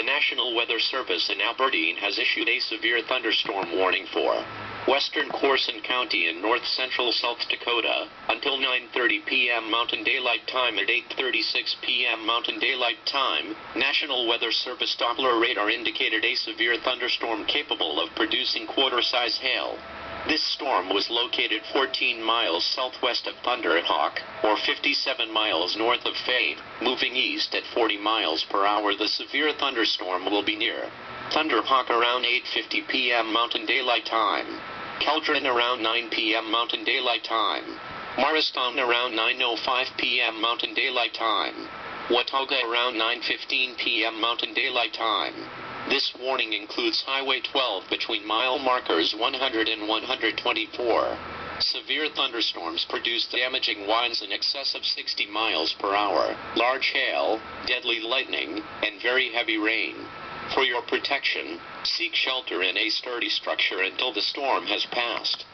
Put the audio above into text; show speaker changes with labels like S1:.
S1: National Weather Service in Aberdeen has issued a severe thunderstorm warning for western Corson County and north-central South Dakota until 9:30 p.m. Mountain Daylight Time. At 8:36 p.m. Mountain Daylight Time, National Weather Service Doppler radar indicated a severe thunderstorm capable of producing quarter-size hail. This storm was located 14 miles southwest of Thunderhawk, or 57 miles north of Faye, moving east at 40 miles per hour. The severe thunderstorm will be near Thunderhawk around 8:50 p.m. Mountain Daylight Time, KELDRON around 9 p.m. Mountain Daylight Time, MORRISTOWN around 9:05 p.m. Mountain Daylight Time, WATAUGA around 9:15 p.m. Mountain Daylight Time. This warning includes Highway 12 between mile markers 100 and 124. Severe thunderstorms produce damaging winds in excess of 60 miles per hour, large hail, deadly lightning, and very heavy rain. For your protection, seek shelter in a sturdy structure until the storm has passed.